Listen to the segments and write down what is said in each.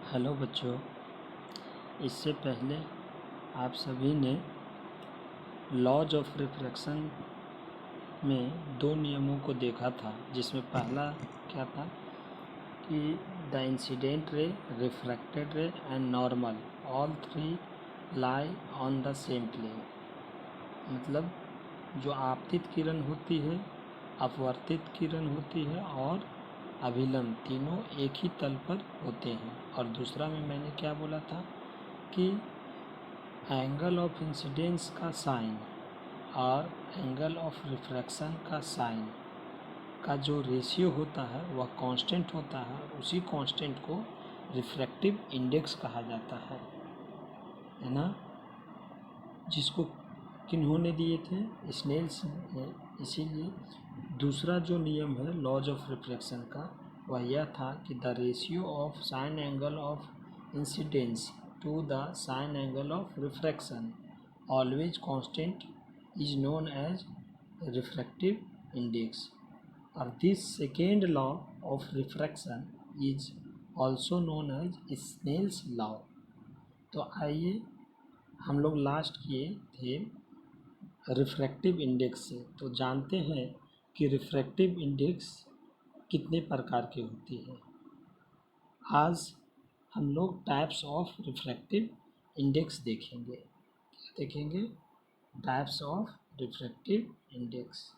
Hello बच्चों, इससे पहले आप सभी ने लॉज ऑफ रिफ्रैक्शन में दो नियमों को देखा था, जिसमें पहला क्या था कि the incident ray, refracted ray and normal all three lie on the same plane. मतलब जो आपतित किरण होती है, अपवर्तित किरण होती है और अभिलंब, तीनों एक ही तल पर होते हैं। और दूसरा में मैंने क्या बोला था कि एंगल ऑफ इंसिडेंस का साइन और एंगल ऑफ रिफ्रैक्शन का साइन का जो रेशियो होता है वह कांस्टेंट होता है। उसी कांस्टेंट को रिफ्रैक्टिव इंडेक्स कहा जाता है ना, जिसको किन्होंने दिए थे, स्नेल्स ने। इसीलिए दूसरा जो नियम है लॉज ऑफ रिफ्रैक्शन का, वह यह था कि the ratio of sine angle of incidence to the sine angle of refraction always constant is known as refractive index. और this second law of refraction is also known as Snell's law. तो आइए हम लोग last किए थे refractive index से, तो जानते हैं कि रिफ्रैक्टिव इंडेक्स कितने प्रकार की होती है। आज हम लोग टाइप्स ऑफ रिफ्रैक्टिव इंडेक्स देखेंगे। क्या देखेंगे? Types of refractive index.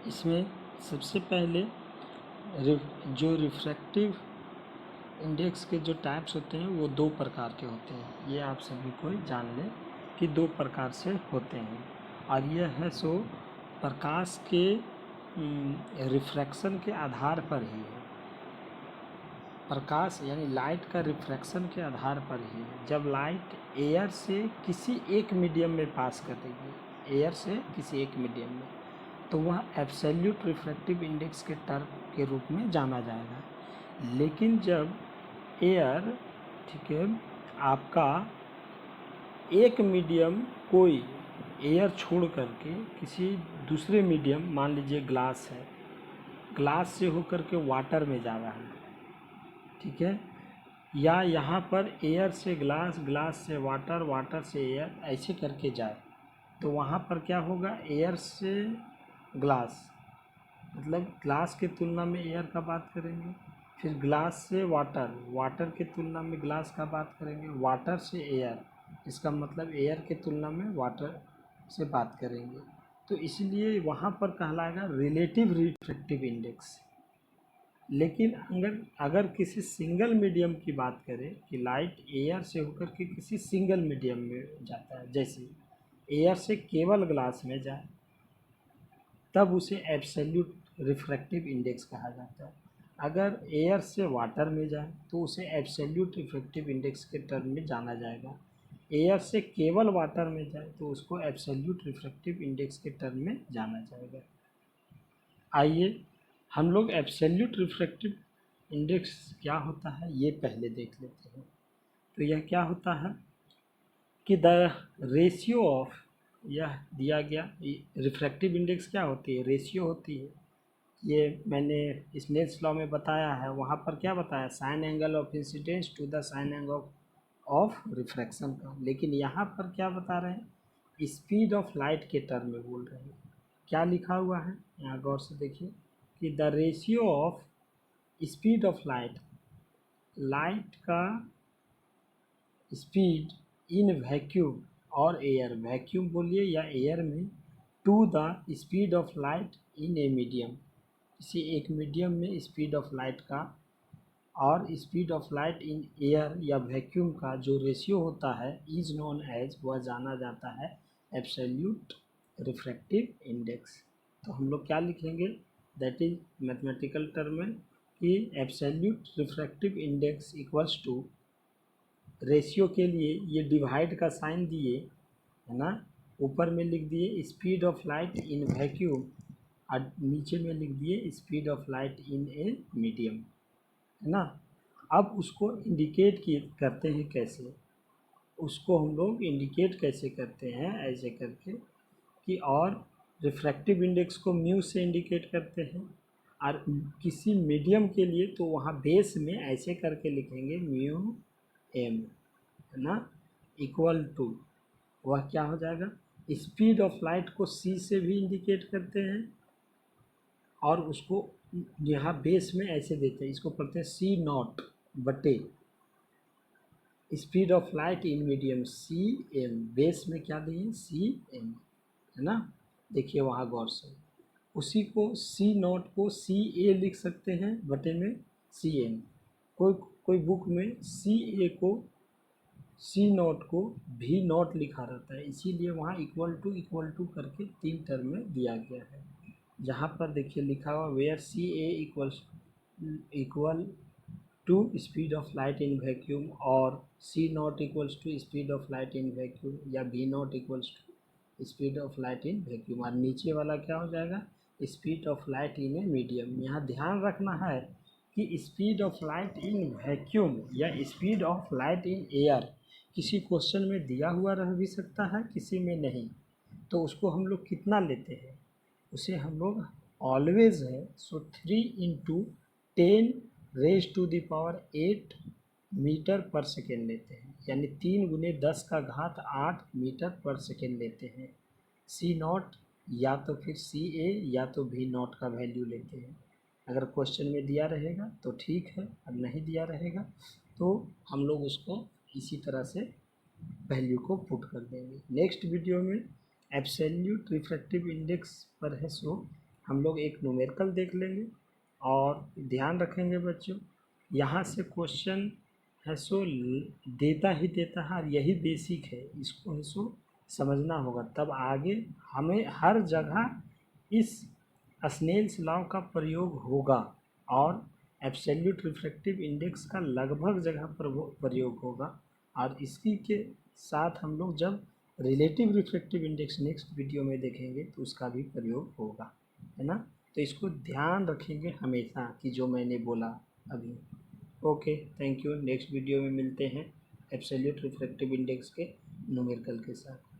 इसमें सबसे पहले जो रिफ्रैक्टिव इंडेक्स के जो टाइप्स होते हैं वो दो प्रकार के होते हैं। ये आप सभी को जान लें कि दो प्रकार से होते हैं। और यह है सो प्रकाश के रिफ्रैक्शन के आधार पर ही है। प्रकाश यानी लाइट का रिफ्रैक्शन के आधार पर ही है। जब लाइट एयर से किसी एक मीडियम में पास करेगी, एयर से किसी एक मीडियम में, तो वह एब्सोल्यूट रिफ्रैक्टिव इंडेक्स के टर्म के रूप में जाना जाएगा। लेकिन जब एयर, ठीक है, आपका एक मीडियम, कोई एयर छोड़ करके किसी दूसरे मीडियम, मान लीजिए ग्लास है, ग्लास से होकर के वाटर में जा रहा है, ठीक है, या यहाँ पर एयर से ग्लास, ग्लास से वाटर, वाटर से एयर, ऐसे करके जाए, तो वहाँ पर क्या होगा? एयर से ग्लास, मतलब ग्लास के तुलना में एयर का बात करेंगे। फिर ग्लास से वाटर, वाटर के तुलना में ग्लास का बात करेंगे। वाटर से एयर, इसका मतलब एयर के तुलना में वाटर से बात करेंगे। तो इसलिए वहाँ पर कहलाएगा रिलेटिव रिफ्रैक्टिव इंडेक्स। लेकिन अगर किसी सिंगल मीडियम की बात करें कि लाइट एयर से होकर के किसी सिंगल मीडियम में जाता है, जैसे एयर से केवल ग्लास में जाए, तब उसे एब्सोल्यूट रिफ्रैक्टिव इंडेक्स कहा जाता है। अगर एयर से वाटर में जाए तो उसे एब्सोल्यूट रिफ्रैक्टिव इंडेक्स के टर्म में जाना जाएगा। एयर से केवल वाटर में जाए तो उसको एब्सोल्यूट रिफ्रैक्टिव इंडेक्स के टर्म में जाना जाएगा। आइए हम लोग एब्सोल्यूट रिफ्रैक्टिव इंडेक्स क्या होता है ये पहले देख लेते हैं। तो यह क्या होता है कि द रेशियो ऑफ, यह दिया गया रिफ्रैक्टिव इंडेक्स क्या होती है? रेशियो होती है। ये मैंने स्नेल्स लॉ में बताया है। वहाँ पर क्या बताया? Sine angle of incidence to the sine angle of refraction का। लेकिन यहाँ पर क्या बता रहे हैं? स्पीड ऑफ लाइट के टर्म में बोल रहे हैं। क्या लिखा हुआ है यहाँ, गौर से देखिए कि the ratio of speed of light, light का स्पीड इन वैक्यूम और एयर, वैक्यूम बोलिए या एयर में, to the speed of light in a medium, किसी एक मीडियम में स्पीड ऑफ लाइट का और speed of light in air या वैक्यूम का जो रेशियो होता है, इज नोन एज, वह जाना जाता है एब्सोल्यूट रिफ्रैक्टिव इंडेक्स। तो हम लोग क्या लिखेंगे? दैट इज मैथमेटिकल टर्म में कि absolute refractive index equals to, ratio के लिए ये डिवाइड का साइन दिए है ना, ऊपर में लिख दिए speed of light in vacuum और नीचे में लिख दिए speed of light in a medium, है ना। अब उसको इंडिकेट करते हैं कैसे? उसको हम लोग इंडिकेट कैसे करते हैं? ऐसे करके कि और रिफ्रैक्टिव इंडेक्स को म्यू से इंडिकेट करते हैं, और किसी मीडियम के लिए तो वहाँ बेस में ऐसे करके लिखेंगे म्यू एम, है ना, इक्वल टू, वह क्या हो जाएगा, स्पीड ऑफ लाइट को सी से भी इंडिकेट करते हैं और उसको यहाँ बेस में ऐसे देते हैं, इसको पढ़ते हैं सी नॉट बटे speed of light in medium C M, base में क्या दिए सी एम, है ना। देखिए वहाँ गौर से, उसी को सी नॉट को सी ए लिख सकते हैं बटे में सी एम, कोई कोई बुक में सी ए को सी नॉट को भी नॉट लिखा रहता है, इसीलिए वहाँ इक्वल टू करके 3 टर्म में दिया गया है। जहाँ पर देखिए लिखा हुआ where C a equal to speed of light in vacuum और C not equals to speed of light in vacuum या V not equals to speed of light in vacuum, और नीचे वाला क्या हो जाएगा speed of light in a medium. यहाँ ध्यान रखना है कि speed of light in vacuum या speed of light in air किसी क्वेश्चन में दिया हुआ रह भी सकता है, किसी में नहीं, तो उसको हम लोग कितना लेते हैं, उसे हम लोग ऑलवेज है सो 3 × 10⁻⁸ मीटर पर सेकेंड लेते हैं, यानी 3 × 10⁸ मीटर पर सेकेंड लेते हैं। सी नॉट या तो फिर सी ए या तो भी नॉट का वैल्यू लेते हैं। अगर क्वेश्चन में दिया रहेगा तो ठीक है, और नहीं दिया रहेगा तो हम लोग उसको इसी तरह से वैल्यू को पुट कर देंगे। नेक्स्ट वीडियो में एब्सोल्यूट रिफ्रैक्टिव इंडेक्स पर है सो हम लोग एक न्यूमेरिकल देख लेंगे, और ध्यान रखेंगे बच्चों यहाँ से क्वेश्चन है सो देता ही देता है, और यही बेसिक है, इसको है सो समझना होगा, तब आगे हमें हर जगह इस स्नेल्स लॉ का प्रयोग होगा और एब्सोल्यूट रिफ्रैक्टिव इंडेक्स का लगभग जगह पर प्रयोग होगा, और इसी के साथ हम लोग जब relative refractive index next video में देखेंगे तो उसका भी प्रयोग होगा, है ना। तो इसको ध्यान रखेंगे हमेशा कि जो मैंने बोला अभी। Okay, thank you. Next video में मिलते हैं एब्सोल्यूट रिफ्रैक्टिव इंडेक्स के न्यूमेरिकल के साथ।